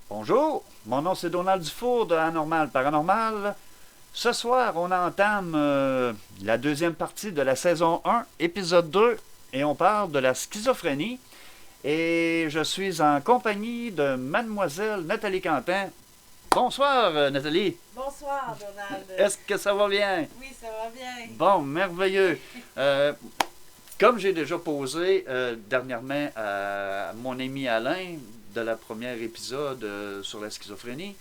Bonjour, mon nom c'est Donald Dufour de Anormal Paranormal. Ce soir, on entame la deuxième partie de la saison 1, épisode 2, et on parle de la schizophrénie. Et je suis en compagnie de mademoiselle Nathalie Quentin. Bonsoir Nathalie. Bonsoir, Donald. Est-ce que ça va bien? Oui, ça va bien. Bon, merveilleux. Comme j'ai déjà posé dernièrement à mon ami Alain de la première épisode sur la schizophrénie,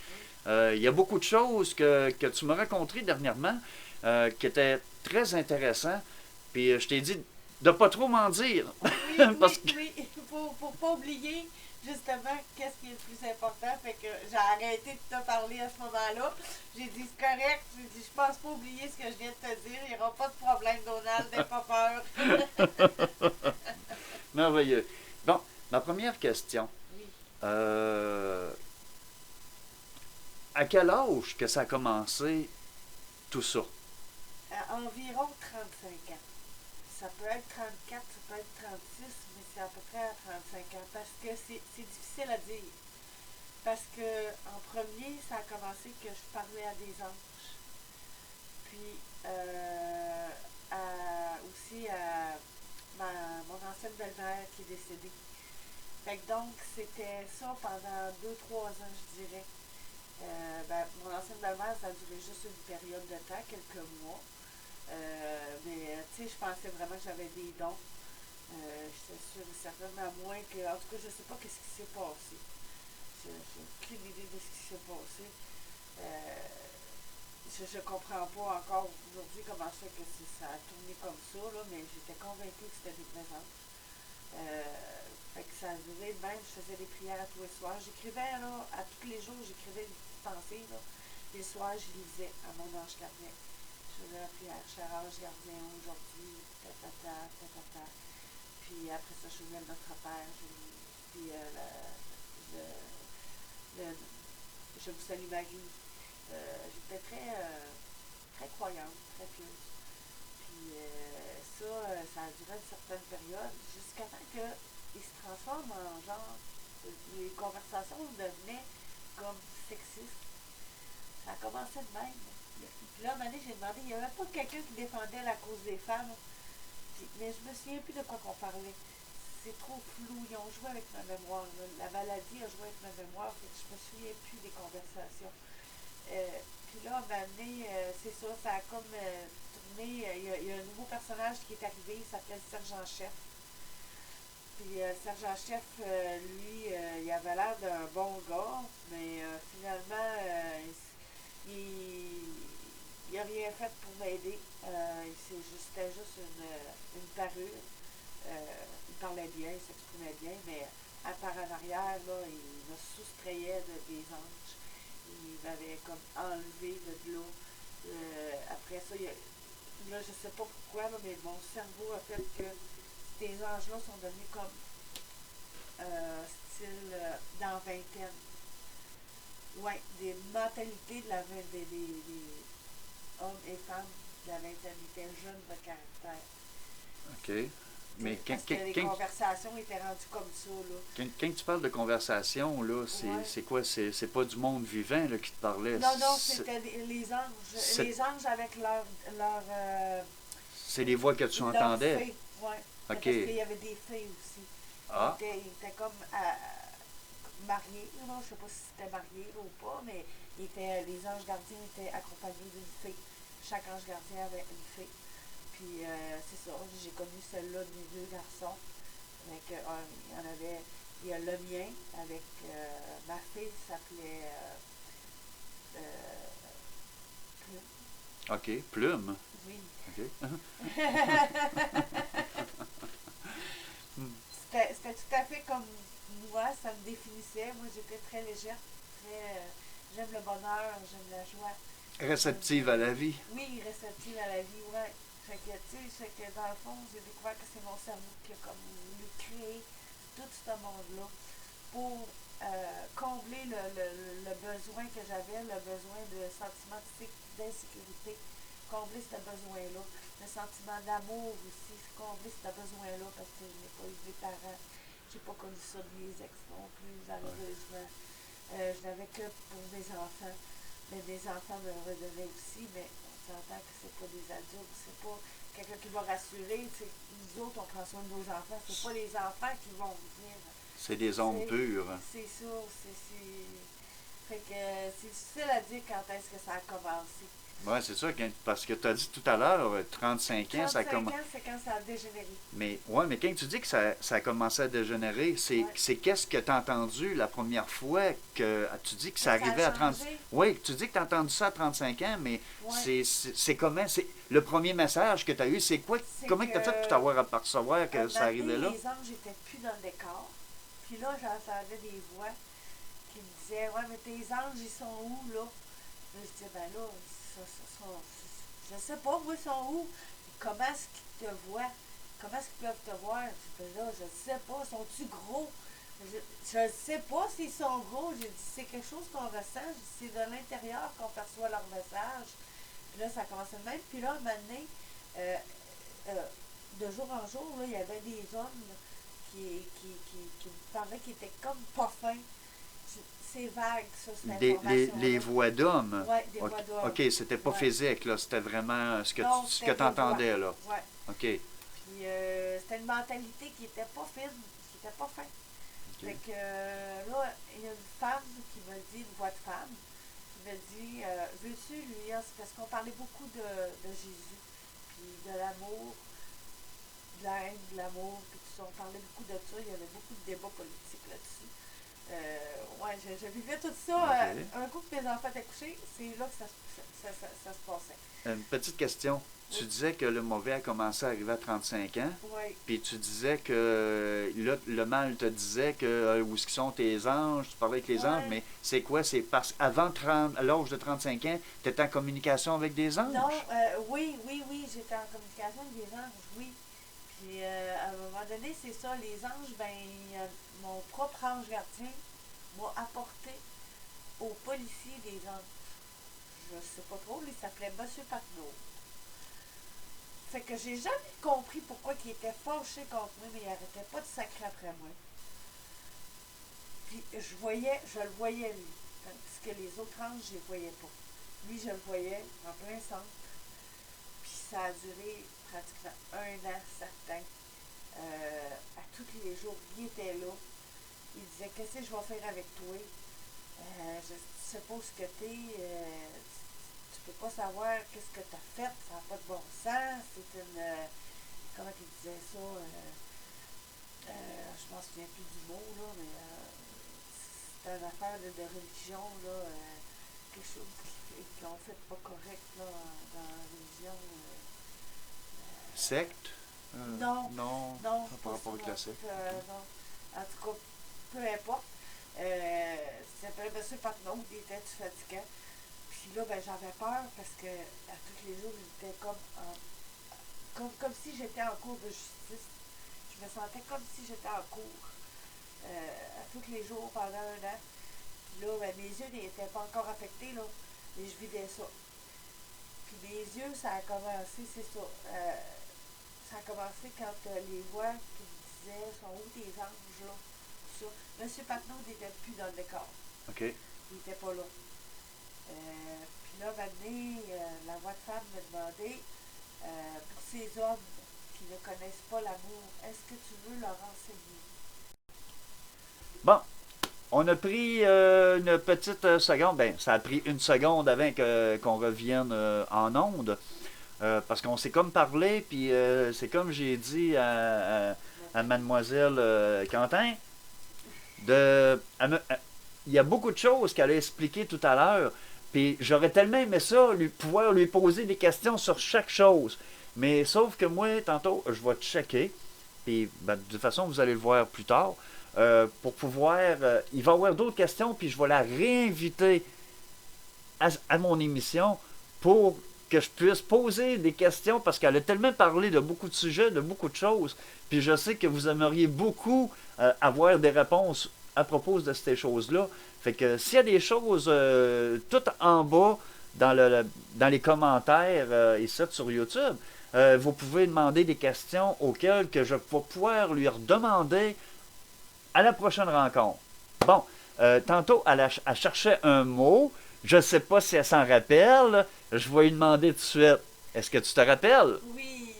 il y a beaucoup de choses que tu m'as racontées dernièrement qui étaient très intéressantes. Puis je t'ai dit de pas trop m'en dire. Oui, Parce oui, que... oui. Pour pas oublier justement qu'est-ce qui est le plus important. Fait que j'ai arrêté de te parler à ce moment-là. J'ai dit c'est correct. J'ai dit je pense pas oublier ce que je viens de te dire. Il n'y aura pas de problème, Donald. N'aie pas peur. Merveilleux. Bon, ma première question. Oui. À quel âge que ça a commencé tout ça? À environ 35 ans. Ça peut être 34, ça peut être 36, mais c'est à peu près à 35 ans. Parce que c'est difficile à dire. Parce que en premier, ça a commencé que je parlais à des anges. Puis aussi à mon ancienne belle-mère qui est décédée. Fait que donc, c'était ça pendant 2-3 ans, je dirais. Mon ancienne belle-mère, ça a duré juste une période de temps, quelques mois. Mais tu sais, je pensais vraiment que j'avais des dons. J'étais sûre et certainement moins que. En tout cas, je ne sais pas qu'est-ce qui s'est passé. J'ai aucune idée de ce qui s'est passé. Je comprends pas encore aujourd'hui comment ça que ça a tourné comme ça, là, mais j'étais convaincue que c'était des présences. Fait que ça a duré de même, je faisais des prières à tous les soirs. J'écrivais là, à tous les jours, j'écrivais une petite pensée. Là. Les soirs, je lisais à mon ange gardien. Je faisais la prière, cher ange gardien, aujourd'hui, tatata, tatata. Puis après ça, je faisais le Notre Père, puis je vous salue Marie. J'étais très croyante, très pieuse. Puis ça a duré une certaine période, jusqu'à temps qu'il se transforme en genre, les conversations devenaient comme sexistes. Ça a commencé de même. Puis là, à un moment donné, j'ai demandé, il n'y avait pas quelqu'un qui défendait la cause des femmes. Mais je me souviens plus de quoi qu'on parlait. C'est trop flou. Ils ont joué avec ma mémoire. Là. La maladie a joué avec ma mémoire. Fait que je me souviens plus des conversations. Puis là, à un moment donné, c'est ça, ça a comme tourné. Il y a un nouveau personnage qui est arrivé. Il s'appelle Sergent Chef. Puis Sergent Chef, lui, il avait l'air d'un bon gars. Mais finalement, il n'a rien fait pour m'aider. C'était juste une parure. Il parlait bien, il s'exprimait bien, mais à part en arrière, là, il me soustrayait des anges. Il m'avait comme enlevé de l'eau. Après ça, là, je sais pas pourquoi, là, mais mon cerveau a fait que ces anges-là sont devenus comme style dans vingtaine. Ouais, des mentalités de la des hommes et femmes de la vingtaine, ils étaient jeunes de caractère. OK. Mais Parce que les conversations étaient rendues comme ça, là. Quand tu parles de conversation, là, c'est quoi? C'est pas du monde vivant là, qui te parlait? Non, c'était les anges. Les anges avec leur c'est les voix que tu entendais? Fées, ouais. OK. Parce qu'il y avait des fées aussi. Ah. Ils étaient comme mariés, là. Je sais pas si c'était marié ou pas, mais les anges gardiens étaient accompagnés d'une fée. Chaque ange gardien avait une fée. Puis c'est ça, j'ai connu celle-là des deux garçons. Donc, il y a le mien avec ma fille s'appelait Plume. OK, Plume. Oui. OK. C'était tout à fait comme moi, ça me définissait. Moi, j'étais très légère, j'aime le bonheur, j'aime la joie. Réceptive à la vie. Oui, réceptive à la vie, ouais. Fait que, tu sais, que dans le fond, j'ai découvert que c'est mon cerveau qui a comme voulu créer tout ce monde-là pour combler le besoin que j'avais, le besoin de sentiment d'insécurité, combler ce besoin-là, le sentiment d'amour aussi, combler ce besoin-là parce que je n'ai pas eu des parents, j'ai pas connu ça de mes ex non plus, malheureusement. Je que pour mes enfants. Mais mes enfants me redonnaient aussi, mais on s'entend que c'est pas des adultes, c'est pas quelqu'un qui va rassurer. Nous autres, on prend soin de nos enfants, c'est pas les enfants qui vont venir. C'est des ondes pures. C'est ça, fait que c'est difficile à dire quand est-ce que ça a commencé. Oui, c'est ça, parce que tu as dit tout à l'heure, 35 ans, ça a commencé. 35 ans, c'est quand ça a dégénéré. Mais quand tu dis que ça a commencé à dégénérer, c'est qu'est-ce que tu as entendu la première fois que tu dis que ça arrivait à 30. Oui, tu dis que tu as entendu ça à 35 ans, mais c'est comment? Le premier message que tu as eu, c'est quoi? Comment tu as fait pour t'avoir à percevoir que ça arrivait là? Les anges n'étaient plus dans le décor. Puis là, j'entendais des voix qui me disaient, ouais, mais tes anges, ils sont où, là? Je disais, ben là, je sais pas, moi, ils sont où? Comment est-ce qu'ils te voient? Comment est-ce qu'ils peuvent te voir? Je dis, ben là, je sais pas, sont-ils gros? Je ne sais pas s'ils sont gros. J'ai dit, c'est quelque chose qu'on ressent. C'est de l'intérieur qu'on perçoit leur message. Puis là, ça commençait de même. Puis là, un moment donné, de jour en jour, là, il y avait des hommes qui me parlaient qui étaient comme pas fins. C'est vague, ça, cette information. Les voix d'hommes? Oui, des voix d'hommes. OK, c'était pas physique, là. C'était vraiment ce que tu entendais, là. Oui. OK. Puis c'était une mentalité qui était pas fine, qui était pas fin. Okay. Fait que là, il y a une femme qui me dit, une voix de femme, qui me dit, veux-tu lui, parce qu'on parlait beaucoup de Jésus, puis de l'amour, de la haine, de l'amour, puis tout ça. On parlait beaucoup de ça, il y avait beaucoup de débats politiques là-dessus. Ouais, je vivais tout ça. Okay. Un coup que mes enfants étaient couchés, c'est là que ça se passait. Une petite question. Tu disais que le mauvais a commencé à arriver à 35 ans. Oui. Puis tu disais que là, le mal te disait que où sont tes anges, tu parlais avec les anges, mais c'est quoi? C'est parce qu'avant l'âge de 35 ans, tu étais en communication avec des anges? Non, oui, j'étais en communication avec des anges, oui. Puis à un moment donné, c'est ça, les anges, mon propre ange gardien m'a apporté au policier des anges. Je ne sais pas trop, il s'appelait Monsieur Patnaud. Fait que j'ai jamais compris pourquoi il était fâché contre moi, mais il n'arrêtait pas de sacrer après moi. Puis je le voyais lui, parce que les autres anges, je ne les voyais pas. Lui, je le voyais en plein centre. Puis ça a duré pratiquement 1 an certain. À tous les jours, il était là. Il disait, qu'est-ce que je vais faire avec toi? Je ne sais pas ce que t'es. Tu peux pas savoir qu'est-ce que tu as fait. Ça n'a pas de bon sens. C'est une... comment il disait ça? Je m'en souviens plus du mot, là, mais c'était une affaire de religion, là. Quelque chose qu'ils ont fait pas correct, là, dans la religion. Secte? Non, par rapport au classique. Non. En tout cas, peu importe. Il s'appelait M. Patnaud, il était fatigant. Puis là, j'avais peur parce que à tous les jours, j'étais comme si j'étais en cours de justice. Je me sentais comme si j'étais en cours à tous les jours pendant 1 an. Puis là, mes yeux n'étaient pas encore affectés, là, mais je vivais ça. Puis mes yeux, ça a commencé, c'est ça. Ça a commencé quand les voix qui me disaient sont où tes anges là, tout ça. Monsieur Patnaud n'était plus dans le décor. OK. Il n'était pas là. Puis là, maintenant, la voix de femme me demandait pour ces hommes qui ne connaissent pas l'amour, est-ce que tu veux leur enseigner? Bon. On a pris une petite seconde. Ça a pris 1 seconde avant qu'on revienne en onde. Parce qu'on s'est comme parlé, puis c'est comme j'ai dit à mademoiselle Quentin, il y a beaucoup de choses qu'elle a expliquées tout à l'heure, puis j'aurais tellement aimé ça, pouvoir lui poser des questions sur chaque chose. Mais sauf que moi, tantôt, je vais checker, puis de toute façon, vous allez le voir plus tard, pour pouvoir... il va y avoir d'autres questions, puis je vais la réinviter à mon émission pour que je puisse poser des questions, parce qu'elle a tellement parlé de beaucoup de sujets, de beaucoup de choses, puis je sais que vous aimeriez beaucoup avoir des réponses à propos de ces choses-là. Fait que s'il y a des choses tout en bas dans les commentaires ici sur YouTube, vous pouvez demander des questions auxquelles que je vais pouvoir lui redemander à la prochaine rencontre. Bon, Tantôt, elle cherchait un mot. Je ne sais pas si elle s'en rappelle. Je vais lui demander tout de suite. Est-ce que tu te rappelles? Oui,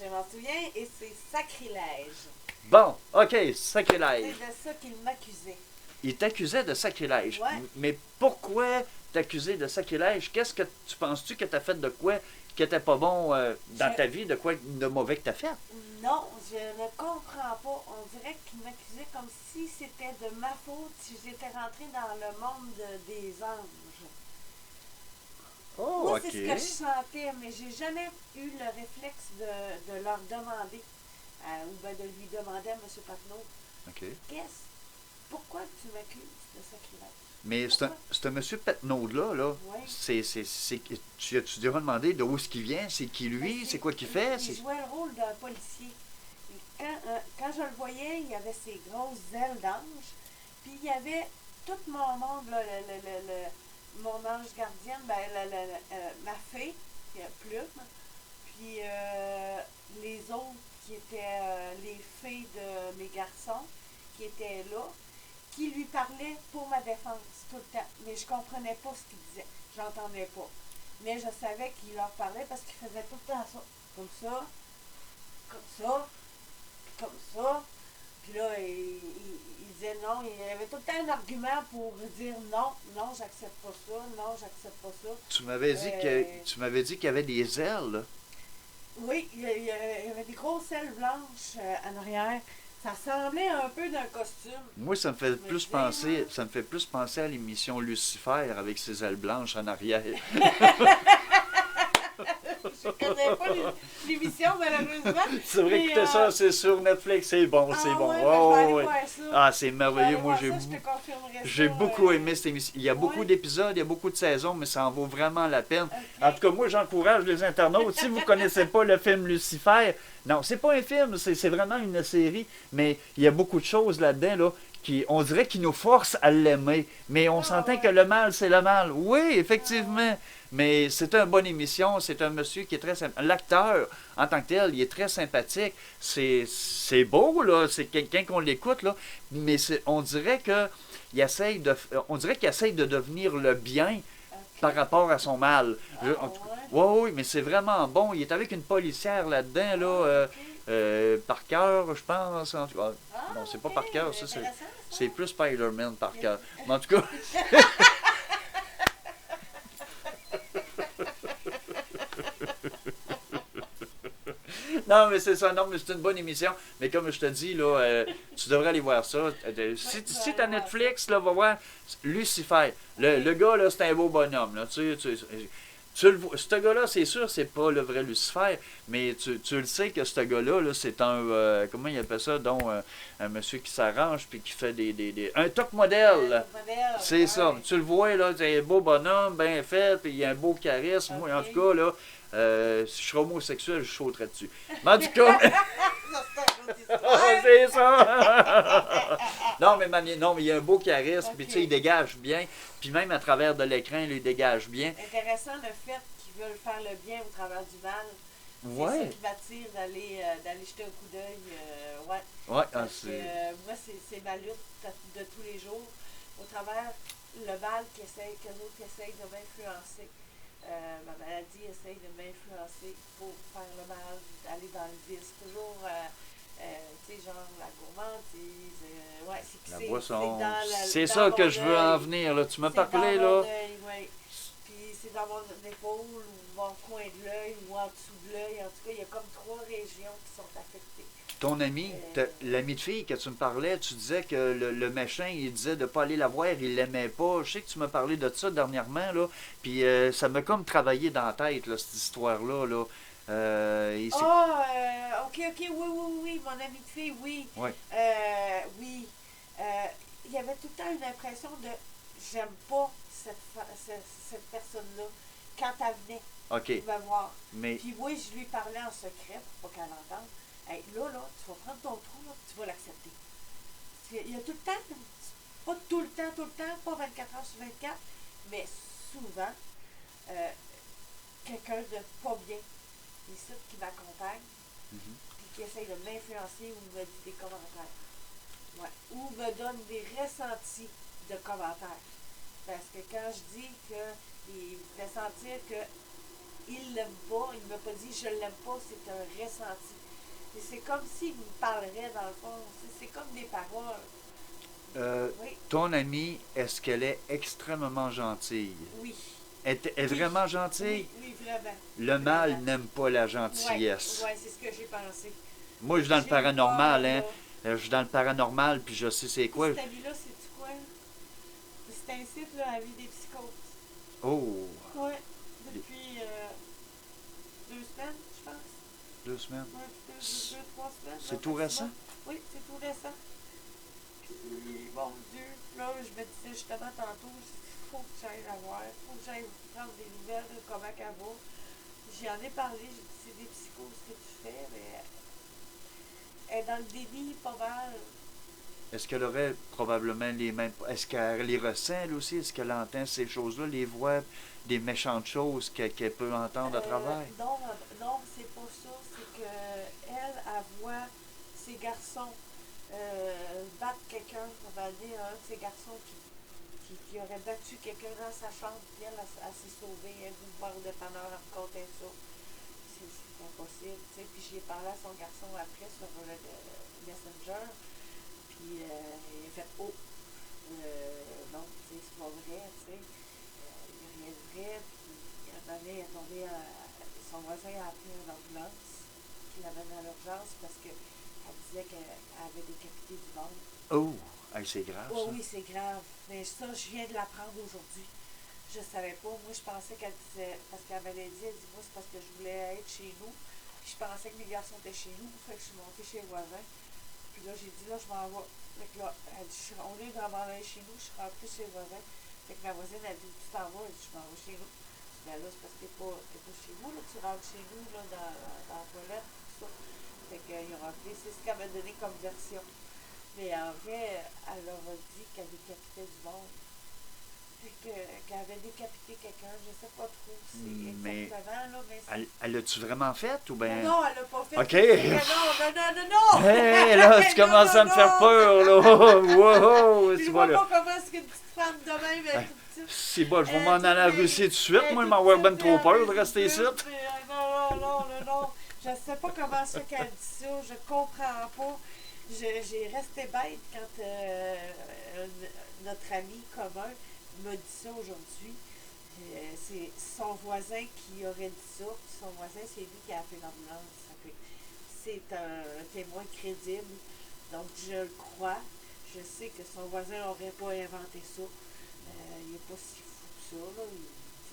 je m'en souviens, et c'est sacrilège. Bon, OK, C'est sacrilège. de ça qu'il m'accusait. Il t'accusait de sacrilège. Ouais. Mais pourquoi t'accuser de sacrilège? Qu'est-ce que tu penses-tu que t'as fait de quoi qui était pas bon dans ta vie, de quoi de mauvais que t'as fait? Non, je ne comprends pas. On dirait qu'il m'accusait comme si c'était de ma faute si j'étais rentrée dans le monde des anges. Oh, Moi, OK. c'est ce que je sentais, mais j'ai jamais eu le réflexe de leur demander, ou bien de lui demander à M. Patnaud, OK. pourquoi tu m'accuses de sacrilège? Mais c'est un monsieur Petnaud-là, là. Oui. Tu as-tu déjà demandé d'où est-ce qu'il vient? C'est qui lui? Mais C'est quoi qu'il fait? Il jouait le rôle d'un policier. Et quand je le voyais, il avait ses grosses ailes d'ange. Puis il y avait tout mon monde, là, mon ange gardienne, ben, ma fée, Plume. Puis les autres qui étaient les fées de mes garçons, qui étaient là, qui lui parlaient pour ma défense tout le temps. Mais je comprenais pas ce qu'il disait. J'entendais pas. Mais je savais qu'il leur parlait parce qu'il faisait tout le temps ça. Comme ça, comme ça, comme ça. Puis là, il disait non. Il avait tout le temps un argument pour dire non, non, j'accepte pas ça, non, j'accepte pas ça. Tu m'avais dit qu'il y avait des ailes, là. Oui, il y avait des grosses ailes blanches en arrière. Ça ressemblait un peu d'un costume. Moi, ça me fait Je me plus disais, penser, ça me fait plus penser à l'émission Lucifer avec ses ailes blanches en arrière. Je connais pas l'émission, malheureusement. C'est vrai Mais, que ça, c'est sur Netflix, c'est bon, c'est bon. Ouais, Oh, ben, je vais aller ouais. voir ça. Ah, c'est Je vais merveilleux. aller Moi, voir ça, je te confirmerai j'ai ça, beaucoup aimé cette émission. Il y a ouais. beaucoup d'épisodes, il y a beaucoup de saisons, mais ça en vaut vraiment la peine. Ok. En tout cas, moi, j'encourage les internautes. Si vous ne connaissez pas le film Lucifer, non, c'est pas un film, c'est vraiment une série, mais il y a beaucoup de choses là-dedans, là, on dirait qu'il nous force à l'aimer. Mais on s'entend ouais. que le mal, c'est le mal. Oui, effectivement. Mais c'est une bonne émission. C'est un monsieur qui est très sympathique. L'acteur, en tant que tel, il est très sympathique. C'est beau, là. C'est quelqu'un qu'on l'écoute, là. Mais on dirait que on dirait qu'il essaye de devenir le bien par rapport à son mal. Ah, Oui, mais c'est vraiment bon. Il est avec une policière là-dedans, là. Par cœur, je pense. En tout cas, non, c'est pas par cœur, ça, c'est plus Spider-Man par cœur. Mais en tout cas. Non, mais c'est ça. Non, mais c'est une bonne émission. Mais comme je te dis, là, tu devrais aller voir ça. Si t'as Netflix, là, va voir Lucifer. Le gars, là, c'est un beau bonhomme. Là. Ce gars-là, c'est sûr, c'est pas le vrai Lucifer, mais tu le sais que ce gars-là, là, c'est un, comment il appelle ça, donc, un monsieur qui s'arrange puis qui fait un top modèle. C'est ça. Tu le vois, là, c'est un beau bonhomme, bien fait, puis il a un beau charisme. Moi, en tout cas, là, si je serais homosexuel, je sauterais dessus. Mais en tout cas... c'est ça! Non, mais il a un beau charisme, puis tu sais, il dégage bien. Puis même à travers de l'écran, il dégage bien. Intéressant le fait qu'ils veulent faire le bien au travers du mal. Ouais. C'est ça qui m'attire d'aller jeter un coup d'œil. Ouais. Ouais, Parce que, moi, c'est ma lutte de tous les jours. Au travers le mal que l'autre essaye de m'influencer. Ma maladie essaye de m'influencer pour faire le mal, aller dans le vice. Toujours, tu sais, genre la gourmandise. Ouais, la boisson. C'est ça que je veux en venir. Là. Tu m'as parlé, là. Ouais. Puis c'est dans mon épaule, ou mon coin de l'œil, ou en dessous de l'œil. En tout cas, il y a comme 3 régions qui sont affectées. Ton ami, l'ami de fille que tu me parlais, tu disais que le méchant, il disait de ne pas aller la voir, il l'aimait pas. Je sais que tu m'as parlé de ça dernièrement, là. Puis ça m'a comme travaillé dans la tête, là, cette histoire-là. Là. Ok, oui, mon ami de fille, oui. Ouais. Oui. Il y avait tout le temps une impression de j'aime pas cette personne-là quand elle venait me voir. Mais... Puis oui, je lui parlais en secret pour pas qu'elle entende. Hey, là, tu vas prendre ton trou, là, tu vas l'accepter. Il y a tout le temps, pas tout le temps, pas 24 heures sur 24, mais souvent, quelqu'un de pas bien, ici, qui m'accompagne, puis qui essaye de m'influencer ou me dit des commentaires. Ouais. Ou me donne des ressentis de commentaires. Parce que quand je dis qu'il me fait sentir qu'il l'aime pas, il ne m'a pas dit je l'aime pas, c'est un ressenti. Et c'est comme s'il me parlerait dans le fond. C'est comme des paroles. Oui. Ton amie, est-ce qu'elle est extrêmement gentille? Oui. Est vraiment gentille? Oui, vraiment. Le mal Vraiment. n'aime pas la gentillesse. Oui, c'est ce que j'ai pensé. Moi, je suis dans le paranormal, peur, hein. Je suis dans le paranormal, puis je sais c'est quoi. Cette amie-là, c'est-tu quoi? C'est un site, là, à vie des psychoses. Oh, Oui, depuis 2 semaines, je pense. 2 semaines. Ouais, 3 semaines. C'est là, tout maximum. récent? Oui, c'est tout récent. Puis, mon Dieu, là, je me disais justement tantôt, il faut que j'aille la voir, il faut que j'aille prendre des nouvelles de comment elle va. J'en ai parlé, j'ai dit, c'est des psychoses que tu fais, mais elle est dans le déni pas mal. Est-ce qu'elle aurait probablement les mêmes... Est-ce qu'elle les ressent, elle aussi? Est-ce qu'elle entend ces choses-là, les voix, des méchantes choses qu'elle peut entendre à travers? Non, c'est pas ça. C'est que elle voit ses garçons battre quelqu'un. On va dire un de ses garçons qui aurait battu quelqu'un dans sa chambre, puis elle s'est sauvée. Elle est voir au dépanneur, elle me contait ça. C'est impossible. T'sais. Puis j'ai parlé à son garçon après sur le Messenger. Puis il a fait « Oh, non, c'est pas vrai, tu sais. Il n'y a rien de vrai. » Puis un moment donné, il est tombé son voisin a appelé une ambulance qui l'amène à l'urgence parce qu'elle disait qu'elle avait décapité du monde. Oh, hey, c'est grave, Oh, ça. oui, c'est grave. Mais ça, je viens de l'apprendre aujourd'hui. Je ne savais pas. Moi, je pensais qu'elle disait, parce qu'elle m'avait dit, elle dit, moi, c'est parce que je voulais être chez nous. Puis je pensais que mes garçons étaient chez nous. Fait que je suis montée chez les voisins. Puis là, j'ai dit, là, je m'en vais. Fait que là, elle dit, au lieu de m'en aller chez nous, je suis rentrée chez les voisins. Fait que ma voisine a dit, tu t'en vas? Elle dit, je m'en vais chez nous. Je dis, ben là, c'est parce que t'es pas chez vous, là, tu rentres chez nous, là, dans la toilette, tout ça. Fait qu'ils ont rappelé, c'est ce qu'elle m'a donné comme version. Mais en vrai, elle leur a dit qu'elle décapitait du monde. Qu'elle avait décapité quelqu'un, je ne sais pas trop exactement, là, mais elle l'a-tu vraiment fait ou bien... Non, elle l'a pas fait. OK. Non! Hé, là, tu commences à me faire peur, là. Wow, Je tu vois vois, là. pas comment est-ce qu'une petite femme de même est toute petite. C'est bon, je vais m'en aller à la Russie tout de suite. Moi, je m'en bien trop peur de rester ici. Non. Je ne sais pas comment ça qu'elle dit ça. Je comprends pas. J'ai resté bête quand notre ami commun m'a dit ça aujourd'hui. C'est son voisin qui aurait dit ça. Son voisin, c'est lui qui a appelé l'ambulance. C'est un témoin crédible. Donc, je le crois. Je sais que son voisin n'aurait pas inventé ça. Il n'est pas si fou que ça. Là.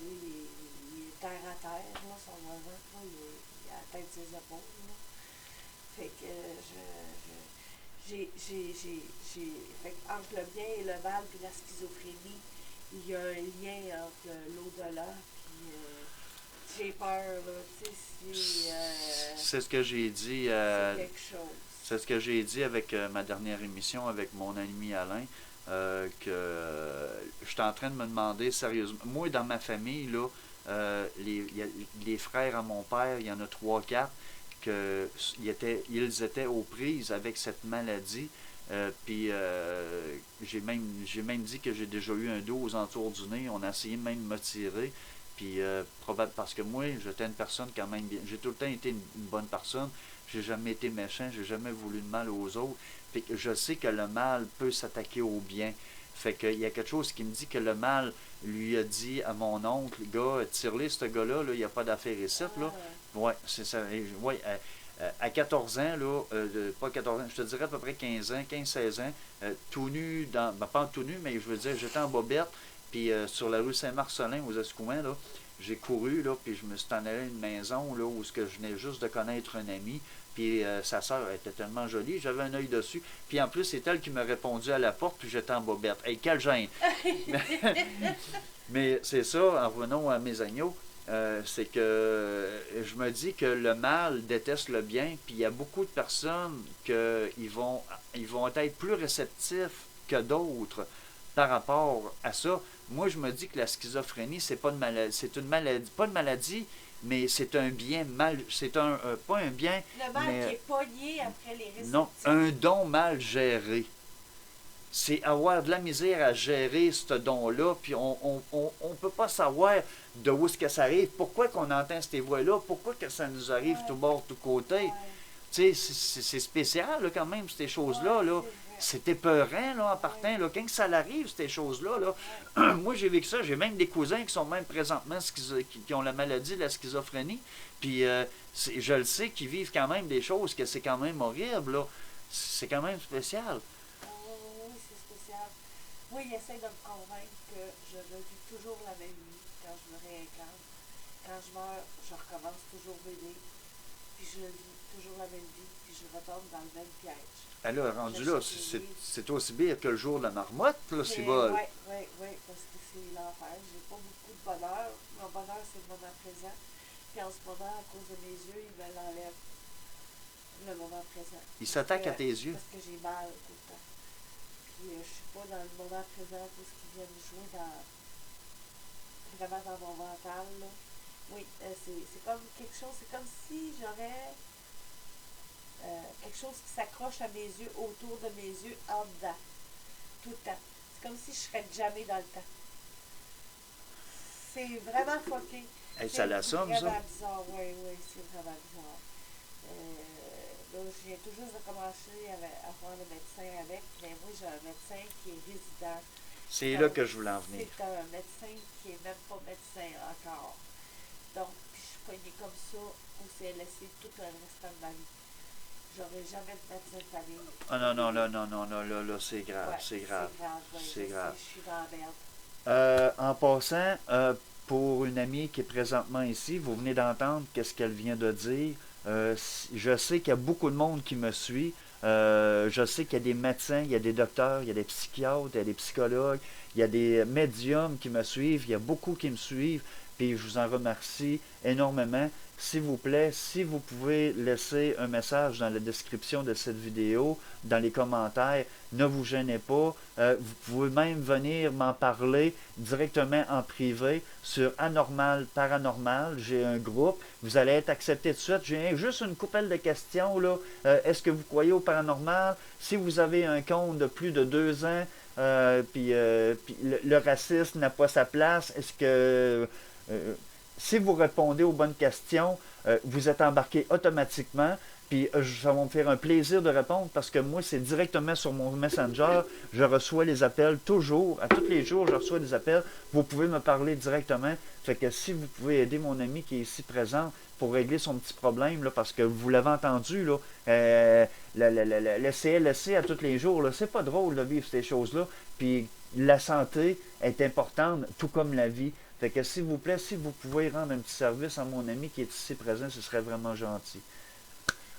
Il est terre à terre, là, son voisin. Là. Il a la tête de ses épaules. Là. Fait que fait entre le bien et le mal puis la schizophrénie, il y a un lien entre l'au-delà puis j'ai peur, là, tu sais, c'est ce que j'ai dit. c'est quelque chose. C'est ce que j'ai dit avec ma dernière émission avec mon ami Alain, que je suis en train de me demander sérieusement. Moi, dans ma famille, là, les frères à mon père, il y en a 3-4, qu'ils étaient aux prises avec cette maladie. Puis j'ai même dit que j'ai déjà eu un dos aux entours du nez. On a essayé même de me tirer. Puis parce que moi, j'étais une personne quand même bien. J'ai tout le temps été une bonne personne. J'ai jamais été méchant. J'ai jamais voulu de mal aux autres. Fait que je sais que le mal peut s'attaquer au bien. Fait qu'il y a quelque chose qui me dit que le mal lui a dit à mon oncle, gars, tire-les, ce gars-là, là, il n'y a pas d'affaire ici, là. Ouais, c'est ça. Ouais, à 14 ans, là, pas 14 ans, je te dirais à peu près 15 ans, 15-16 ans, tout nu, pas tout nu, mais je veux dire, j'étais en bobette, puis sur la rue Saint-Marcelin, aux Escoumins, là, j'ai couru, là, puis je me suis en allé à une maison, là, où je venais juste de connaître un ami, puis sa sœur était tellement jolie, j'avais un œil dessus, puis en plus, c'est elle qui m'a répondu à la porte, puis j'étais en bobette. Hey, quel gêne! Mais c'est ça, en revenant à mes agneaux, c'est que je me dis que le mal déteste le bien, puis il y a beaucoup de personnes ils vont être plus réceptifs que d'autres par rapport à ça. Moi, je me dis que la schizophrénie, c'est pas une maladie, pas une maladie, mais c'est un bien mal, c'est pas un bien, le mal mais qui est pogné après les réceptifs. non, un don mal géré. c'est avoir de la misère à gérer ce don-là, puis on peut pas savoir de où est-ce que ça arrive, pourquoi qu'on entend ces voix-là, pourquoi que ça nous arrive Ouais, tout bord, tout côté. ouais, Tu sais, c'est spécial là, quand même, ces choses-là. ouais, Là. c'est vrai. C'est épeurant là, en Ouais, partant. Là. Quand ça arrive, ces choses-là, ouais, là, moi j'ai vécu ça. J'ai même des cousins qui sont même présentement qui ont la maladie de la schizophrénie. Puis je le sais qu'ils vivent quand même des choses que c'est quand même horrible. Là. C'est quand même spécial. oui, c'est spécial. Oui, il essaie de me convaincre que je revis toujours la même vie quand je me réincarne. Quand je meurs, je recommence toujours bébé, puis je vis toujours la même vie, puis je retombe dans le même piège. Alors, rendu là, J'achète des livres. c'est aussi pire que le jour de la marmotte, là, s'il Oui, va. oui, parce que c'est l'enfer. J'ai pas beaucoup de bonheur. Mon bonheur, c'est le moment présent. Puis en ce moment, à cause de mes yeux, il me l'enlève, le moment présent. Il s'attaque à tes yeux. Parce que j'ai mal tout le temps. Puis je suis pas dans le moment présent pour ce qu'ils viennent jouer vraiment dans mon mental. Là. Oui, c'est comme quelque chose, c'est comme si j'aurais quelque chose qui s'accroche à mes yeux, autour de mes yeux, en dedans, tout le temps. C'est comme si je serais jamais dans le temps. C'est vraiment fucké. Hey, ça C'est l'assomme, vraiment ça. bizarre, oui, c'est vraiment bizarre. Là, je viens tout juste de commencer à voir le médecin avec, mais moi j'ai un médecin qui est résident. C'est là Donc, que je voulais en venir. c'est un médecin qui est même pas médecin encore. Donc, je suis poignée comme ça au CLSC tout le restant de ma vie. J'aurai jamais de médecin de famille. Ah non, non, là, non, non, non, là, c'est grave, Ouais, c'est grave. c'est grave, ouais, C'est je grave. sais, je suis dans la merde. En passant, pour une amie qui est présentement ici, vous venez d'entendre qu'est-ce qu'elle vient de dire. Je sais qu'il y a beaucoup de monde qui me suit. Je sais qu'il y a des médecins, il y a des docteurs, il y a des psychiatres, il y a des psychologues, il y a des médiums qui me suivent, il y a beaucoup qui me suivent, puis je vous en remercie énormément. S'il vous plaît, si vous pouvez laisser un message dans la description de cette vidéo, dans les commentaires, ne vous gênez pas. Vous pouvez même venir m'en parler directement en privé sur Anormal Paranormal. J'ai un groupe. Vous allez être accepté tout de suite. J'ai juste une couple de questions. Là. Est-ce que vous croyez au paranormal? Si vous avez un compte de plus de 2 ans, puis le racisme n'a pas sa place, est-ce que... si vous répondez aux bonnes questions, vous êtes embarqué automatiquement. Puis ça va me faire un plaisir de répondre parce que moi, c'est directement sur mon Messenger. Je reçois les appels toujours. À tous les jours, je reçois des appels. Vous pouvez me parler directement. Fait que si vous pouvez aider mon ami qui est ici présent pour régler son petit problème, là, parce que vous l'avez entendu, là, le CLSC à tous les jours, c'est pas drôle de vivre ces choses-là. Puis la santé est importante, tout comme la vie. Fait que s'il vous plaît, si vous pouvez rendre un petit service à mon ami qui est ici présent, ce serait vraiment gentil.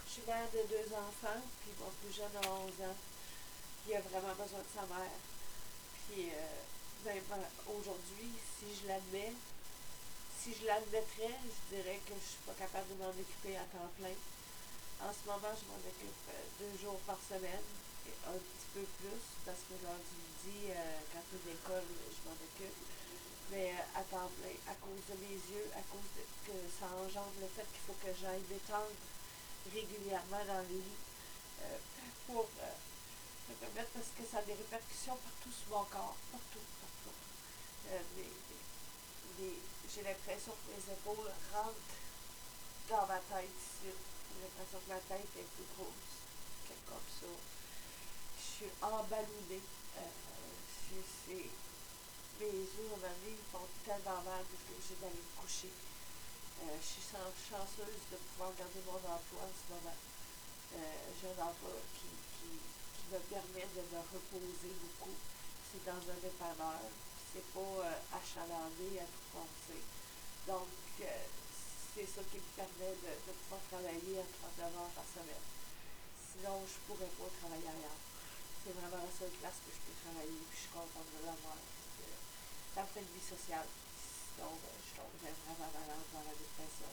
Je suis mère de 2 enfants, puis mon plus jeune a 11 ans. Puis il a vraiment besoin de sa mère. Puis même aujourd'hui, si je l'admettrais, je dirais que je suis pas capable de m'en occuper à temps plein. En ce moment, je m'en occupe 2 jours par semaine, et un petit peu plus, parce que lundi midi, quand il est d'école, je m'en occupe. Mais à temps plein, à cause de mes yeux, à cause que ça engendre le fait qu'il faut que j'aille détendre régulièrement dans le lit pour me permettre, parce que ça a des répercussions partout sur mon corps, partout, partout. J'ai l'impression que mes épaules rentrent dans ma tête ici. J'ai l'impression que ma tête est plus grosse, quelque comme ça. Je suis emballonnée. Mes yeux, à un moment donné, ils font tellement mal que je suis obligée d'aller me coucher. Je suis chanceuse de pouvoir garder mon emploi en ce moment. J'ai un emploi qui me permet de me reposer beaucoup. C'est dans un dépanneur. C'est pas achalandé à tout penser. Donc, c'est ça qui me permet de pouvoir travailler à 39 heures par semaine. Sinon, je ne pourrais pas travailler ailleurs. C'est vraiment la seule place que je peux travailler. Puis je suis contente de l'avoir. Ça me fait une vie sociale. Sinon, je tomberais vraiment malade dans la dépression.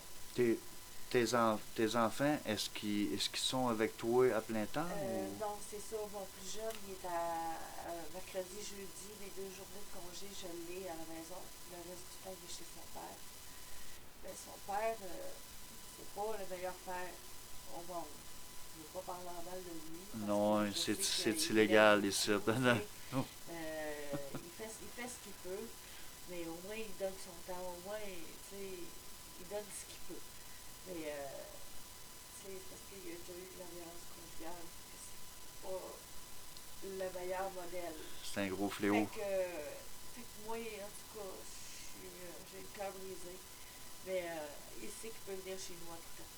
Tes enfants, est-ce qu'ils sont avec toi à plein temps? Ou... Non, c'est ça. Mon plus jeune, il est à mercredi, jeudi, les 2 journées de congé, je l'ai à la maison. Le reste du temps, il est chez son père. Mais son père, c'est pas le meilleur père au monde. je ne veux pas parler en mal de lui. Parce Non, que je sais c'est qu'il illégal aime ici. beaucoup, tu Non. sais. Il fait ce qu'il peut, mais au moins il donne son temps, au moins, tu sais, il donne ce qu'il peut. Mais, tu sais, parce qu'il y a déjà eu de la violence conjugale, puis c'est pas le meilleur modèle. C'est un gros Fait fléau. que moi, en tout cas, j'ai le cœur brisé. Mais il sait qu'il peut venir chez nous en tout temps.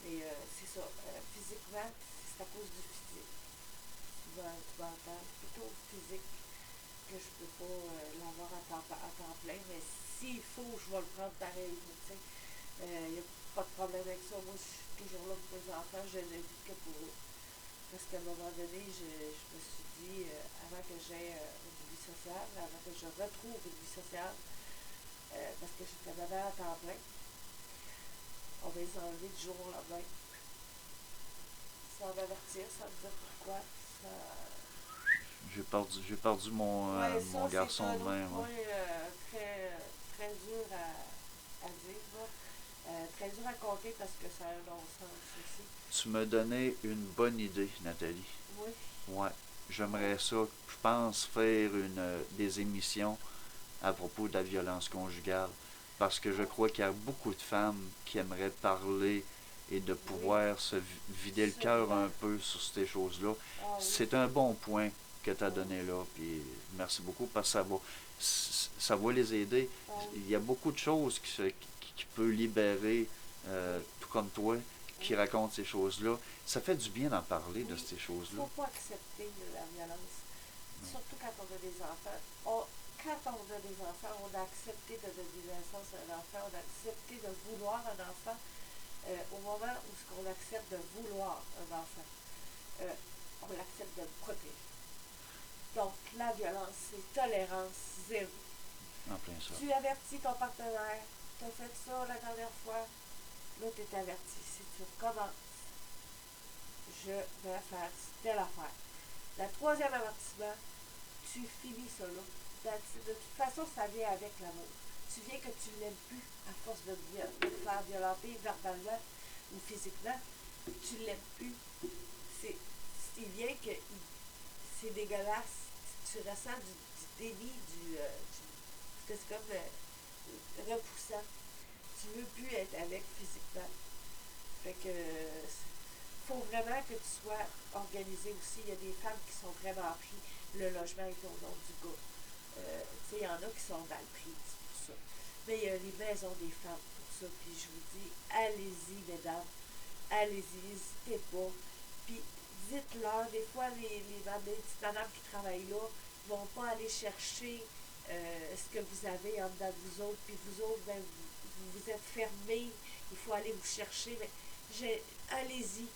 Et c'est ça. Physiquement, c'est à cause du physique. Tu vas entendre plutôt physique que je peux pas l'avoir à temps plein. Mais s'il faut, je vais le prendre pareil. Il n'y a pas de problème avec ça. Moi, je suis toujours là pour les enfants. Je ne vis que pour eux. Parce qu'à un moment donné, je me suis dit, avant que j'aie une vie sociale, avant que je retrouve une vie sociale, parce que j'étais maman à temps plein, on va les enlever du jour au lendemain. Sans m'avertir, sans me dire pourquoi. J'ai perdu Ouais, mon ça, c'est garçon un de autre même. point très, très dur à dire. Très dur à compter parce que ça a un long sens aussi. Tu m'as donné une bonne idée, Nathalie. Oui. Ouais. J'aimerais ça, je pense, faire des émissions à propos de la violence conjugale. Parce que je crois qu'il y a beaucoup de femmes qui aimeraient parler et de pouvoir se vider le cœur un peu sur ces choses-là. Ah, oui. C'est un bon point que tu as donné là. Puis merci beaucoup parce que ça va les aider. Ah, oui. Il y a beaucoup de choses qui peuvent libérer, tout comme toi, qui racontent ces choses-là. Ça fait du bien d'en parler de ces Il ne choses-là. faut pas accepter la violence. Surtout quand on a des enfants. Quand on a des enfants, on a accepté de donner naissance à un enfant, on a accepté de vouloir un enfant. Au moment où on accepte de vouloir un enfant, on accepte de le protéger. Donc, la violence, c'est tolérance zéro. En plein ça. Tu avertis ton partenaire, tu as fait ça la dernière fois, là, tu es averti. Si tu recommences, je vais faire telle affaire. Le troisième avertissement, tu finis ça là. De toute façon, ça vient avec l'amour. Tu viens que tu ne l'aimes plus à force de te faire violenter verbalement ou physiquement. Tu ne l'aimes plus. Il vient que c'est dégueulasse. Tu ressens du déni, parce que c'est comme repoussant. Tu ne veux plus être avec physiquement. Fait que faut vraiment que tu sois organisé aussi. Il y a des femmes qui sont vraiment pris. Le logement est au nom du gars. Il y en a qui sont mal prises pour ça. Mais il y a les maisons des femmes pour ça. Puis je vous dis, allez-y, mesdames. Allez-y, n'hésitez pas. Puis dites-leur, des fois, les petites madames qui travaillent là ne vont pas aller chercher ce que vous avez en dedans de vous autres. Puis vous autres, ben, vous êtes fermés. Il faut aller vous chercher. Mais allez-y.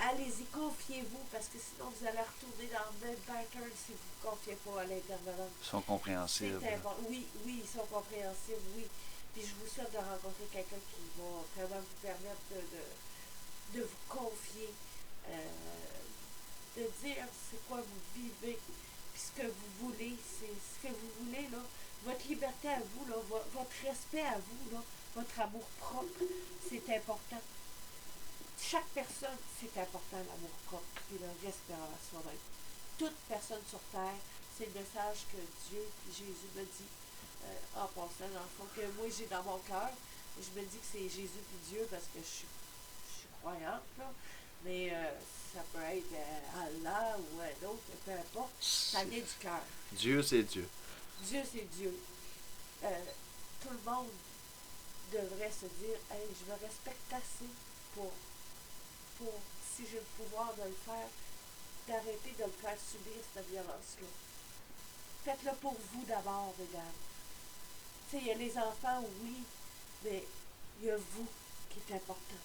Allez-y, confiez-vous, parce que sinon vous allez retourner dans le même pattern si vous ne confiez pas à l'intervenant. Ils sont compréhensibles. C'est important. Oui, ils sont compréhensibles, oui. Puis je vous souhaite de rencontrer quelqu'un qui va vraiment vous permettre de vous confier, de dire c'est quoi vous vivez, puis ce que vous voulez, c'est ce que vous voulez, là. Votre liberté à vous, là, votre respect à vous, là, votre amour propre, c'est important. Chaque personne, c'est important, l'amour propre et le respect à soi-même. Toute personne sur terre, c'est le message que Dieu et Jésus me dit en passant, dans le fond, que moi j'ai dans mon cœur. Je me dis que c'est Jésus et Dieu parce que je suis croyante, là. Mais ça peut être Allah ou un autre, peu importe. Ça vient du cœur. Dieu, c'est Dieu. Dieu, c'est Dieu. Tout le monde devrait se dire, hey, je me respecte assez pour, si j'ai le pouvoir de le faire, d'arrêter de me faire subir cette violence-là. Faites-le pour vous d'abord, mesdames. Tu sais, il y a les enfants, oui, mais il y a vous qui est important.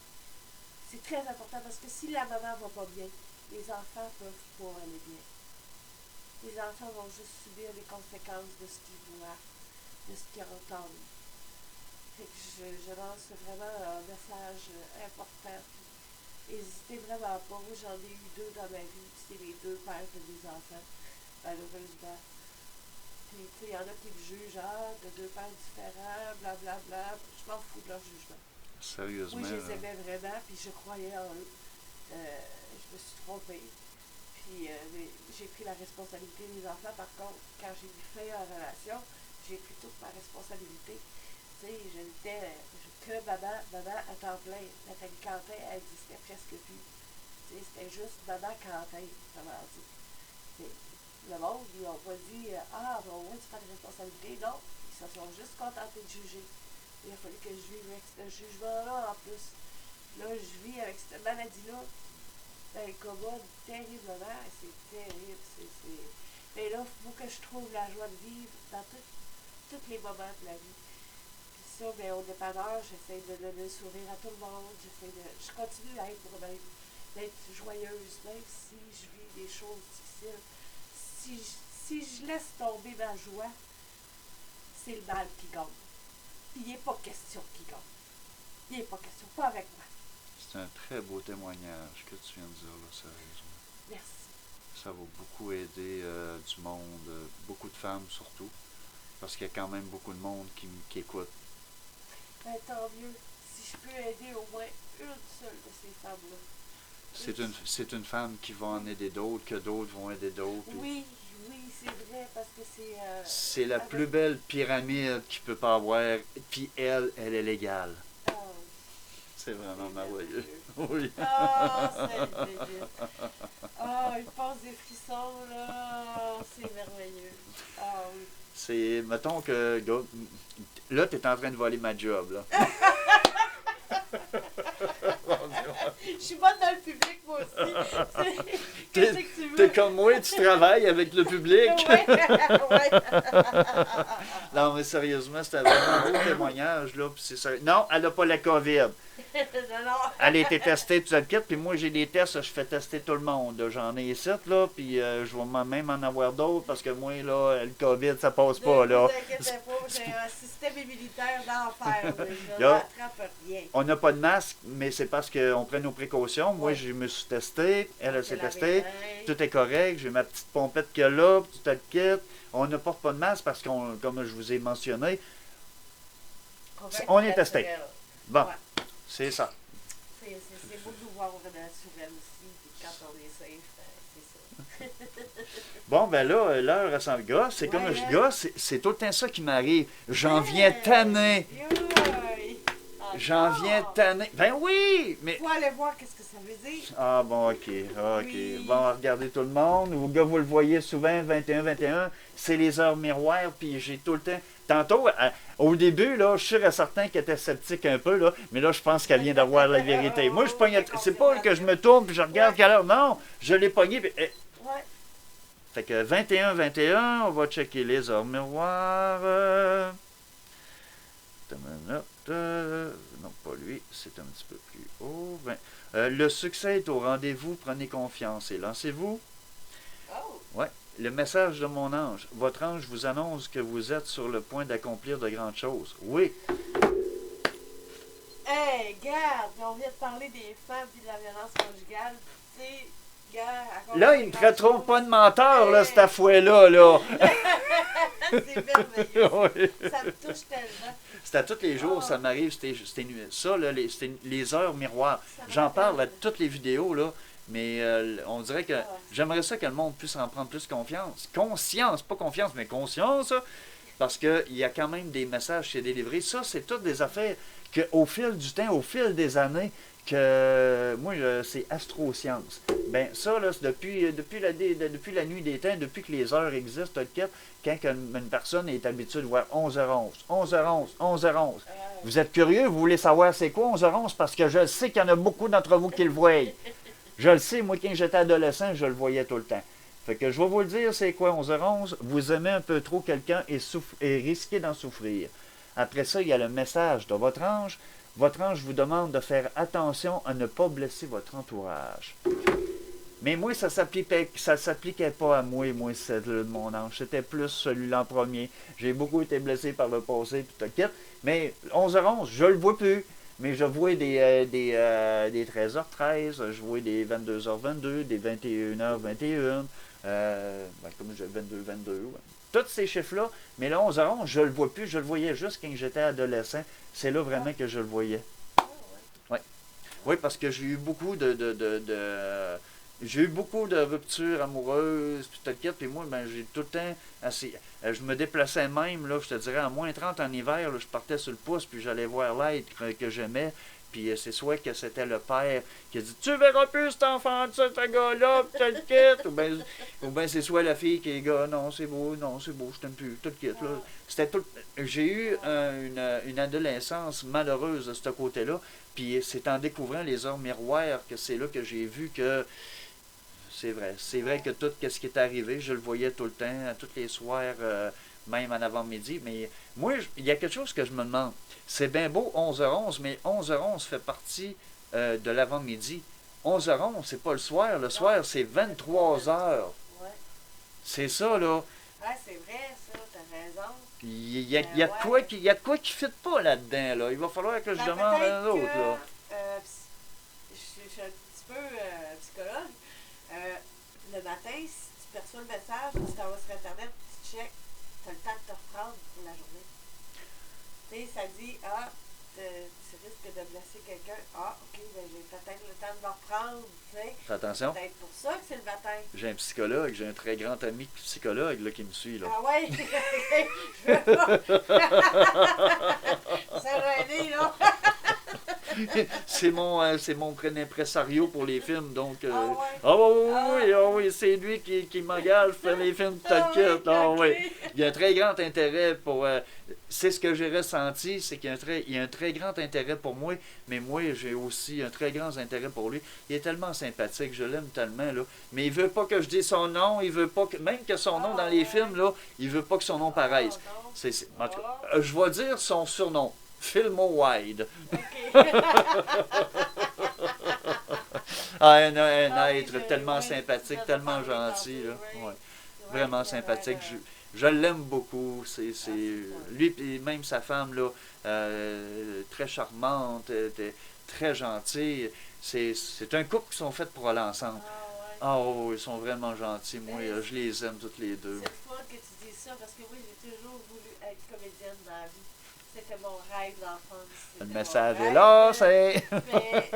C'est très important parce que si la maman va pas bien, les enfants peuvent pas aller bien. Les enfants vont juste subir les conséquences de ce qu'ils voient, de ce qu'ils entendent. Fait que je lance vraiment un message important. N'hésitez vraiment pas. Moi, j'en ai eu 2 dans ma vie. C'est les 2 pères de mes enfants, malheureusement. Puis, tu sais, il y en a qui me jugent, de 2 pères différents, blablabla. Je m'en fous de leur jugement. Sérieusement. Moi, je les aimais vraiment, puis je croyais en eux. me suis trompée. Puis j'ai pris la responsabilité des enfants. Par contre, quand j'ai mis fin à la relation, j'ai pris toute ma responsabilité. Tu sais, je n'étais que maman à temps plein. Nathalie Quentin, elle n'existait presque plus. Tu sais, c'était juste maman Quentin, comment dire. Le monde, ils n'ont pas dit ah, ben, au moins tu prends des responsabilités. Non, ils se sont juste contentés de juger. Il a fallu que je vive avec ce jugement-là en plus. Là, je vis avec cette maladie-là. Ben, commode terriblement. C'est terrible. Mais là, il faut que je trouve la joie de vivre dans tous les moments de la vie. Puis ça, ben, au dépanneur, j'essaie de donner le sourire à tout le monde. Je continue à être moi-même, d'être joyeuse, même si je vis des choses difficiles. Si je laisse tomber ma joie, c'est le mal qui gagne. Puis il n'est pas question qu'il gagne. Il n'est pas question, pas avec moi. C'est un très beau témoignage que tu viens de dire, là, sérieusement. Merci. Ça va beaucoup aider du monde, beaucoup de femmes surtout, parce qu'il y a quand même beaucoup de monde qui écoute. Ben, tant mieux. Si je peux aider au moins une seule de ces femmes-là. C'est une femme qui va en aider d'autres, que d'autres vont aider d'autres. Oui, c'est vrai, parce que c'est... c'est la plus belle pyramide qu'il peut pas avoir, puis elle est légale. Oh, c'est vraiment merveilleux. Oui. Ah, c'est merveilleux. Ah, il passe des frissons, là. C'est merveilleux. Ah oui. C'est, mettons que, là, tu es en train de voler ma job, là. Je suis bonne dans le public, moi aussi. Qu'est-ce que tu veux? T'es comme moi, tu travailles avec le public. Ouais. Non, mais sérieusement, c'était vraiment un beau témoignage, là. Puis c'est sérieux. Non, elle n'a pas la COVID. Non. Elle a été testée, tout ça le kit, puis moi, j'ai des tests, je fais tester tout le monde. Là. J'en ai 7, là, puis je vais même en avoir d'autres, parce que moi, là, le COVID, ça passe pas, là. Ne vous inquiétez pas, j'ai un système immunitaire d'enfer. Je Là, n'attrape rien. On n'a pas de masque, mais c'est parce qu'on prend nos précautions. Moi, Ouais. je me suis testé, elle s'est C'est la testée, médaille. tout est correct, j'ai ma petite pompette qu'il y a là, puis tout le kit. On ne porte pas de masque parce qu'on, comme je vous ai mentionné, on est testé. Naturel. Bon, Ouais. c'est ça. C'est beau de nous voir naturel aussi, puis quand on est safe, c'est ça. Bon, ben là, l'heure sans le gars, c'est comme Ouais, je hein? gars, c'est tout le temps ça qui m'arrive. J'en viens tanné. J'en viens tanné. Ben oui, mais... Faut aller voir qu'est-ce que ça veut dire. Ah bon, ok. Oui. Bon, regardez tout le monde. Vous gars, vous le voyez souvent, 21, c'est les heures miroirs, puis j'ai tout le temps... Tantôt, au début, là, je suis sûr et certain qu'elle était sceptique un peu, là, mais là, je pense qu'elle vient d'avoir la vérité. Moi, je pogne... C'est pas que je me tourne puis je regarde quelle heure. Non, je l'ai pogné, puis... Ouais. Fait que 21, on va checker les heures miroirs. Non, pas lui, c'est un petit peu plus haut. Le succès est au rendez-vous, prenez confiance et lancez-vous. Oh. Ouais. Le message de mon ange. Votre ange vous annonce que vous êtes sur le point d'accomplir de grandes choses. Oui. Hey, regarde, on vient de parler des femmes et de la violence conjugale. Tu sais, regarde. Là, il ne me retrouve pas de menteur, là, cette affaire-là. Là. C'est merveilleux. Oui. Ça me touche tellement. C'est à tous les jours, Oh. ça m'arrive. Ça, là, c'était les heures miroirs. Ça me J'en parle à rappelle. toutes les vidéos, là. Mais on dirait que j'aimerais ça que le monde puisse en prendre plus confiance. Conscience, pas confiance, mais conscience. Parce qu'il y a quand même des messages qui sont délivrés. Ça, c'est toutes des affaires qu'au fil du temps, au fil des années, que moi, c'est astroscience. Ben ça, là, c'est depuis la nuit des temps, depuis que les heures existent, quand une personne est habituée de voir 11h11, 11h11, 11h11. Vous êtes curieux, vous voulez savoir c'est quoi 11h11? Parce que je sais qu'il y en a beaucoup d'entre vous qui le voient. Je le sais, moi, quand j'étais adolescent, je le voyais tout le temps. Fait que je vais vous le dire, c'est quoi 11h11? Vous aimez un peu trop quelqu'un et risquez d'en souffrir. Après ça, il y a le message de votre ange. Votre ange vous demande de faire attention à ne pas blesser votre entourage. Mais moi, ça s'appliquait pas à moi, mon ange. C'était plus celui-là en premier. J'ai beaucoup été blessé par le passé, tout le kit. Mais 11h11, je le vois plus. Mais je vois des 13h13, je vois des 22h22, des 21h21, comme je 22h22. Ouais. Tous ces chiffres-là, mais le 11h11, je le vois plus, je le voyais juste quand j'étais adolescent. C'est là vraiment que je le voyais. Oui, parce que j'ai eu beaucoup J'ai eu beaucoup de ruptures amoureuses, puis tout le kit, puis moi, ben, j'ai tout le temps assez. Je me déplaçais même, là, je te dirais, à -30 en hiver, là, je partais sur le pouce, puis j'allais voir l'être que j'aimais. Puis c'est soit que c'était le père qui a dit tu verras plus cet enfant de ce gars-là, puis tout le kit. Ou ben c'est soit la fille qui est gars, non, c'est beau, je t'aime plus, tout le kit. Là. C'était tout. J'ai eu une adolescence malheureuse de ce côté-là. Puis c'est en découvrant les heures miroirs que c'est là que j'ai vu que c'est vrai. C'est vrai que tout ce qui est arrivé, je le voyais tout le temps, tous les soirs, même en avant-midi. Mais moi, il y a quelque chose que je me demande. C'est bien beau 11h11, mais 11h11 fait partie de l'avant-midi. 11h11, c'est pas le soir. Le soir, c'est 23h. Ouais. C'est ça, là. Ah, c'est vrai, ça, t'as raison. Il y a de quoi qui ne fit pas là-dedans, là. Il va falloir que je demande à un autre, là. Je suis un petit peu psychologue. Le matin, si tu perçois le message, tu t'en vas sur Internet, tu checkes, tu as le temps de te reprendre pour la journée. Tu sais, ça dit, tu risques de blesser quelqu'un. Ah, ok, ben j'ai peut-être le temps de me reprendre. Fais attention. C'est peut-être pour ça que c'est le matin. J'ai un psychologue, j'ai un très grand ami psychologue là, qui me suit. Là. Ah ouais? Je veux pas. C'est gêné, là. c'est mon impresario pour les films, donc... Oui, c'est lui qui m'engage pour faire les films de Tolkien. Il y a un très grand intérêt pour... c'est ce que j'ai ressenti, c'est qu'il y a un très grand intérêt pour moi, mais moi, j'ai aussi un très grand intérêt pour lui. Il est tellement sympathique, je l'aime tellement, là. Mais il veut pas que je dise son nom, il veut pas que... Même que son nom dans les films, là, il veut pas que son nom paraisse. En tout cas, je vais dire son surnom. Filmo Wide. Un être tellement sympathique, tellement gentil. Là. Ouais. Vraiment sympathique. Je l'aime beaucoup. Lui et même sa femme, là, très charmante, très gentille. C'est un couple qui sont faits pour aller ensemble. Ils sont vraiment gentils. Moi, je les aime toutes les deux. C'est le fun que tu dises ça parce que oui, j'ai toujours voulu être comédienne dans la vie. C'était mon rêve d'enfance. Le message est là, c'est... Mais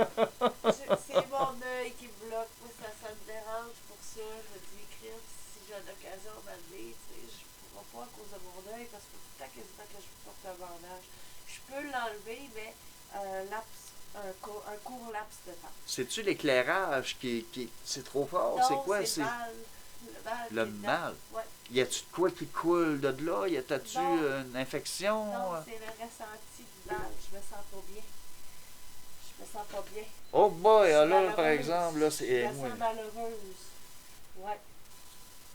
c'est mon œil qui me bloque. Moi, ça me dérange pour ça. Je me dis, Chris, si j'ai une occasion à m'amener, je ne pourrai pas à cause de mon œil parce que tout le temps quasiment que je porte un bandage. Je peux l'enlever, mais un court laps de temps. C'est-tu l'éclairage qui c'est trop fort? Non, c'est quoi? C'est le mal. Ouais. Y a-tu de quoi qui coule de là? Y a-tu une infection? Non, c'est le ressenti du mal. Je me sens pas bien. Je me sens pas bien. Oh boy, là, par exemple, là, c'est... Je me sens malheureuse. Ouais.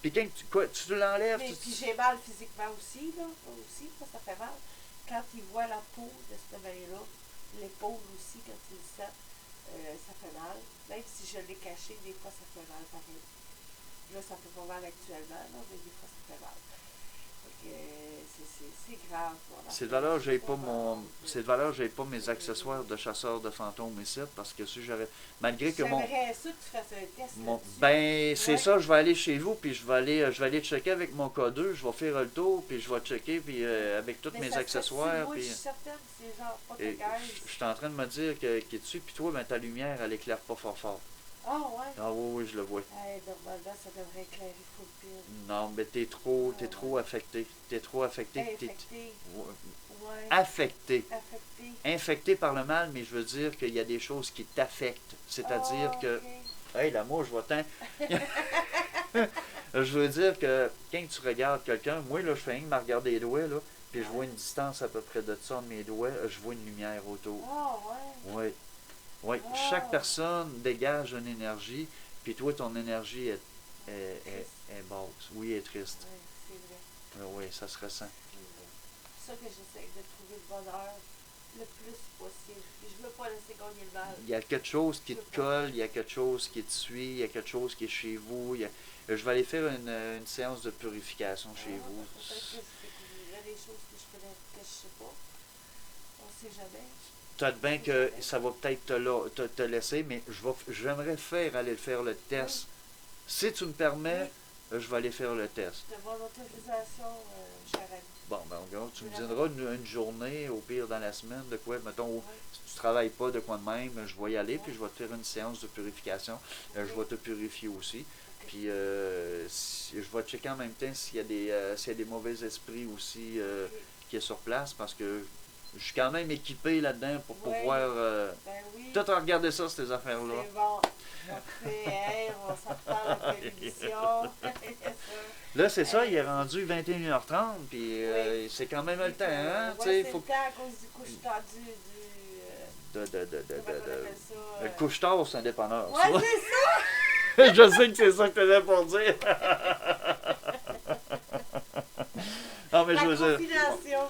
Puis quand tu l'enlèves... Puis j'ai mal physiquement aussi, là. Aussi, ça fait mal. Quand il voit la peau de cette main-là, l'épaule aussi, quand il le sent, ça fait mal. Même si je l'ai caché, des fois, ça fait mal pareil. Là, ça fait pas mal actuellement, là, mais des fois, ça fait mal. C'est grave. Voilà. C'est de valeur, j'ai pas mes accessoires de chasseur de fantômes ici, parce que si j'avais... Malgré que j'aimerais ça que tu fasses un test ben, c'est ça, je vais aller chez vous, puis je vais aller checker avec mon K2, je vais faire le tour, puis je vais checker, puis avec tous mes accessoires. Moi, puis, je suis certaine que c'est genre pas je suis en train de me dire qu'il est dessus, puis toi, ben, ta lumière, elle éclaire pas fort fort. Ah ouais? Ah oui, je le vois. Normalement, ça devrait éclairer full pile. Non, mais t'es trop affecté. T'es trop affecté. Infecté. Ouais. Affecté. Infecté par le mal, mais je veux dire qu'il y a des choses qui t'affectent. C'est-à-dire que... Hey, la mouche, je vois tant. Je veux dire que quand tu regardes quelqu'un, moi, là, je fais rien que me regarder les doigts, là, puis je vois une distance à peu près de ça de mes doigts, je vois une lumière autour. Ah ouais? Oui. Oui, chaque personne dégage une énergie, puis toi, ton énergie est basse. Oui, elle est triste. Oui, c'est vrai. Oui, ça se ressent. C'est ça que j'essaie de trouver le bonheur le plus possible. Puis je ne veux pas laisser gagner le mal. Il y a quelque chose qui te colle, il y a quelque chose qui te suit, il y a quelque chose qui est chez vous. Je vais aller faire une séance de purification chez vous. Peut-être que il y a des choses que je ne sais pas. On ne sait jamais. Peut-être bien que ça va peut-être te laisser, mais j'aimerais aller faire le test. Si tu me permets, je vais aller faire le test. Je te vois l'autorisation, cher ami. Bon, ben, regarde, tu me diras une journée, au pire dans la semaine, de quoi, mettons, si tu travailles pas de quoi de même, je vais y aller, puis je vais te faire une séance de purification. Je vais te purifier aussi. Puis je vais checker en même temps s'il y a des mauvais esprits aussi qui est sur place, parce que je suis quand même équipé là-dedans pour pouvoir tout regarder ça, ces affaires-là. C'est bon. Parfait. Hey, on s'en reparle après l'émission. Là, c'est ça, il est rendu 21h30, puis c'est quand même le temps, hein? C'est le temps à cause du couche tendu Le couche-tard, c'est un dépanneur. Ouais, ça. c'est ça! Je sais que c'est ça que tu avais pour dire. Non, mais je veux dire,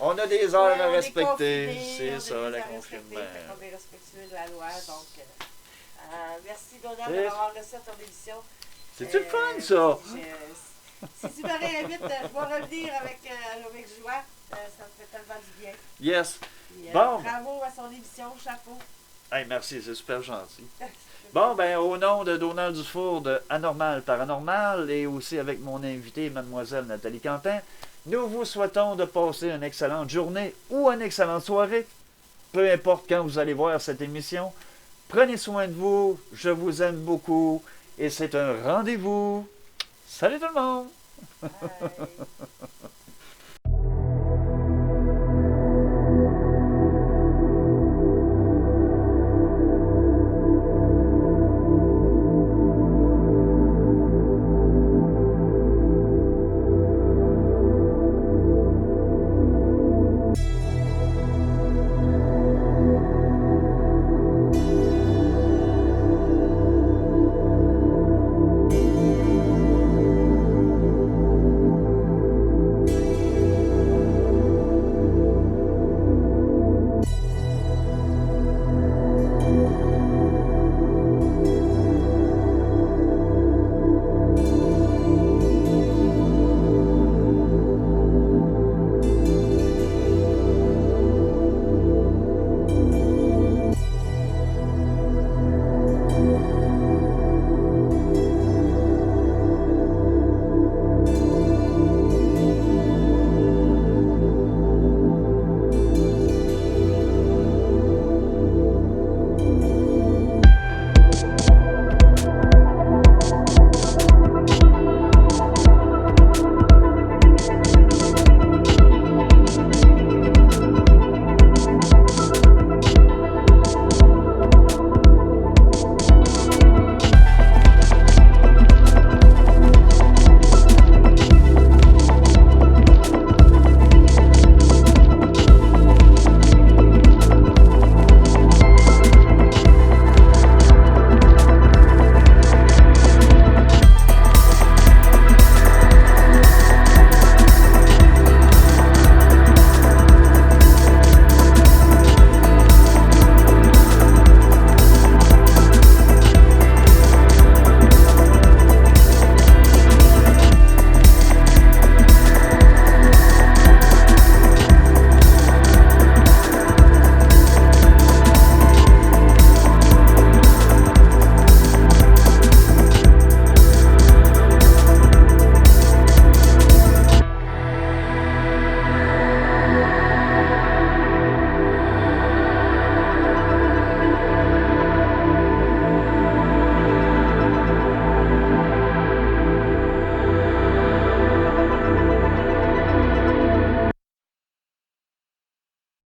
on a des heures à respecter. C'est ça, le confinement. On est respectueux de la loi, donc merci Donald d'avoir reçu à ton émission. C'est-tu le fun, ça? Si tu me réinvites, je vais revenir avec joie. Ça me fait tellement du bien. Yes. Puis, bon. Bravo à son émission, chapeau. Hey, merci, c'est super gentil. Bon, ben, au nom de Donald Dufour de Anormal Paranormal et aussi avec mon invité, mademoiselle Nathalie Quentin, nous vous souhaitons de passer une excellente journée ou une excellente soirée, peu importe quand vous allez voir cette émission. Prenez soin de vous, je vous aime beaucoup et c'est un rendez-vous. Salut tout le monde! Bye.